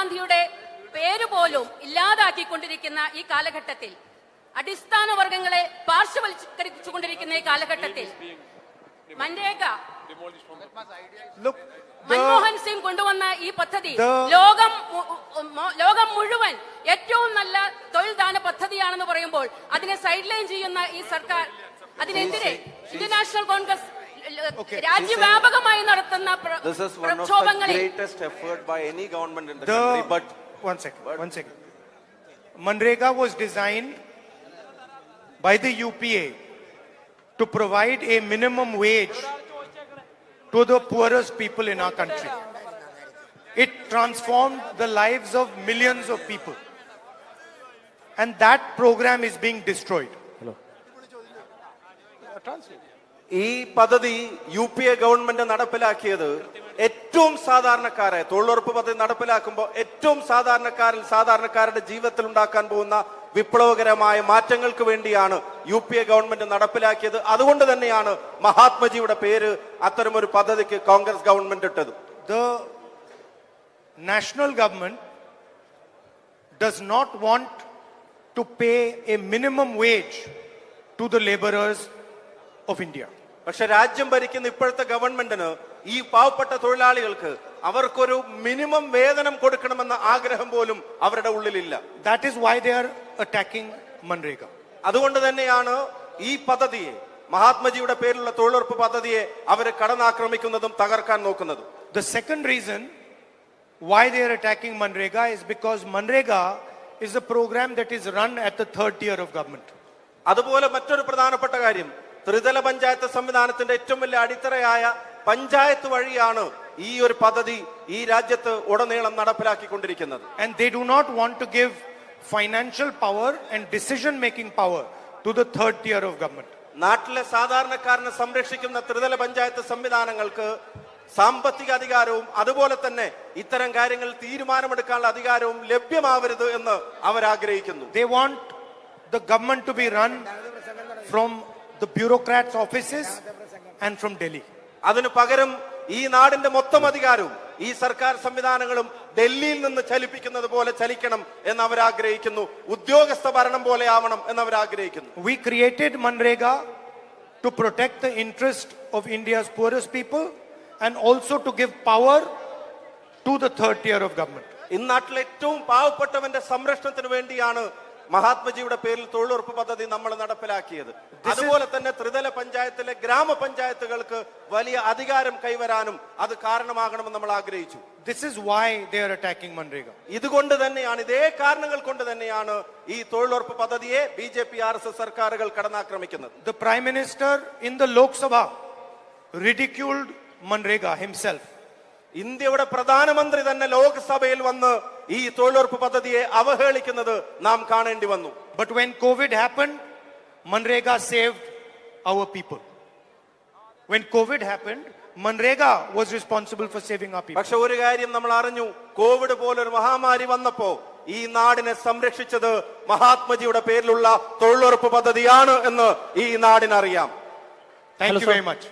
മഹാത്മാഗാന്ധിയുടെ പേര് പോലും ഇല്ലാതാക്കിക്കൊണ്ടിരിക്കുന്ന ഈ കാലഘട്ടത്തിൽ, അടിസ്ഥാന വർഗങ്ങളെ പാർശ്വവൽക്കരിച്ചുകൊണ്ടിരിക്കുന്ന ഈ കാലഘട്ടത്തിൽ മൻമോഹൻ സിംഗ് കൊണ്ടുവന്ന ഈ പദ്ധതി ലോകം മുഴുവൻ ഏറ്റവും നല്ല തൊഴിൽദാന പദ്ധതിയാണെന്ന് പറയുമ്പോൾ അതിനെ സൈഡ് ലൈൻ ചെയ്യുന്ന ഈ സർക്കാർ, അതിനെതിരെ ഇന്ത്യൻ നാഷണൽ കോൺഗ്രസ് രാജ്യവ്യാപകമായി നടത്തുന്ന പ്രക്ഷോഭങ്ങളെ Manrega was designed by the UPA to provide a minimum wage to the poorest people in our country. It transformed the lives of millions of people. And that program is being destroyed. Hello. ഈ പദ്ധതി UPA government നടപ്പിലാക്കിയത് ഏറ്റവും സാധാരണക്കാരെ തൊഴിലുറപ്പ് പദ്ധതി നടപ്പിലാക്കുമ്പോൾ ഏറ്റവും സാധാരണക്കാരുടെ ജീവിതത്തിൽ ഉണ്ടാക്കാൻ പോകുന്ന വിപ്ലവകരമായ മാറ്റങ്ങൾക്ക് വേണ്ടിയാണ് UPA ഗവൺമെന്റ് നടപ്പിലാക്കിയത്. അതുകൊണ്ട് തന്നെയാണ് മഹാത്മജിയുടെ പേര് അത്തരമൊരു പദ്ധതിക്ക് കോൺഗ്രസ് ഗവൺമെന്റ് ഇട്ടത്. The national government does not want to pay a minimum wage to the laborers of India. പക്ഷെ രാജ്യം ഭരിക്കുന്ന ഇപ്പോഴത്തെ ഗവൺമെന്റിന് ഈ പാവപ്പെട്ട തൊഴിലാളികൾക്ക് അവർക്കൊരു മിനിമം വേതനം കൊടുക്കണമെന്ന ആഗ്രഹം പോലും അവരുടെ ഉള്ളിലില്ല. That is why they are attacking Manrega. അതുകൊണ്ട് തന്നെയാണ് ഈ പദ്ധതിയെ, മഹാത്മജിയുടെ പേരിലുള്ള തൊഴിലുറപ്പ് പദ്ധതിയെ അവർ കടന്നാക്രമിക്കുന്നതും തകർക്കാൻ നോക്കുന്നതും. The second reason why they are attacking Manrega is because Manrega is a program that is run at the third tier of government. അതുപോലെ മറ്റൊരു പ്രധാനപ്പെട്ട കാര്യം, ത്രിതല പഞ്ചായത്ത് സംവിധാനത്തിന്റെ ഏറ്റവും വലിയ അടിത്തറയായ പഞ്ചായത്ത് വഴിയാണ് ഈ ഒരു പദ്ധതി ഈ രാജ്യത്ത് ഉടനീളം നടപ്പിലാക്കിക്കൊണ്ടിരിക്കുന്നത്. And they do not want to give financial power and decision making power to the third tier of government. നാട്ടിലെ സാധാരണക്കാരനെ സംരക്ഷിക്കുന്ന ത്രിതല പഞ്ചായത്ത് സംവിധാനങ്ങൾക്ക് സാമ്പത്തിക അധികാരവും അതുപോലെ തന്നെ ഇത്തരം കാര്യങ്ങൾ തീരുമാനമെടുക്കാനുള്ള അധികാരവും ലഭ്യമാവരുത് എന്ന് അവർ ആഗ്രഹിക്കുന്നു. They want the government to be run from the bureaucrats' offices and from Delhi. അതിനു പകരം ഈ നാടിന്റെ മൊത്തം അധികാരവും ഈ സർക്കാർ സംവിധാനങ്ങളും ഡൽഹിയിൽ നിന്ന് ചലിപ്പിക്കുന്നത് പോലെ ചലിക്കണം എന്ന് അവർ ആഗ്രഹിക്കുന്നു. ഉദ്യോഗസ്ഥ ഭരണം പോലെ ആവണം എന്ന് അവർ ആഗ്രഹിക്കുന്നു. We created Manrega to protect the interest of India's poorest people and also to give power to the third tier of government. ഇന്ന് നാട്ടിലെ ഏറ്റവും പാവപ്പെട്ടവന്റെ സംരക്ഷണത്തിന് വേണ്ടിയാണ് മഹാത്മജിയുടെ പേരിൽ തൊഴിലുറപ്പ് പദ്ധതി നമ്മൾ നടപ്പിലാക്കിയത്. അതുപോലെ തന്നെ ത്രിതല പഞ്ചായത്തിലെ ഗ്രാമപഞ്ചായത്തുകൾക്ക് വലിയ അധികാരം കൈവരാനും അത് കാരണമാകണമെന്ന് നമ്മൾ ആഗ്രഹിച്ചു. This is why they are attacking Manrega. ഇതുകൊണ്ട് തന്നെയാണ്, ഇതേ കാരണങ്ങൾ കൊണ്ട് തന്നെയാണ് ഈ തൊഴിലുറപ്പ് പദ്ധതിയെ BJP RSS സർക്കാരുകൾ കടന്നാക്രമിക്കുന്നത്. The Prime Minister in the Lok Sabha ridiculed Manrega himself. ഇന്ത്യയുടെ പ്രധാനമന്ത്രി തന്നെ ലോക്സഭയിൽ വന്ന് ഈ തൊഴിലുറപ്പ് പദ്ധതിയെ അവഹേളിക്കുന്നത് നാം കാണേണ്ടി വന്നു. But when COVID happened, Manrega saved our people. When COVID happened, Manrega was responsible for saving our people. പക്ഷെ ഒരു കാര്യം നമ്മൾ അറിഞ്ഞു, കോവിഡ് പോലൊരു മഹാമാരി വന്നപ്പോ ഈ നാടിനെ സംരക്ഷിച്ചത് മഹാത്മജിയുടെ പേരിലുള്ള തൊഴിലുറപ്പ് പദ്ധതിയാണ് എന്ന് ഈ നാടിനറിയാം. Thank you very much.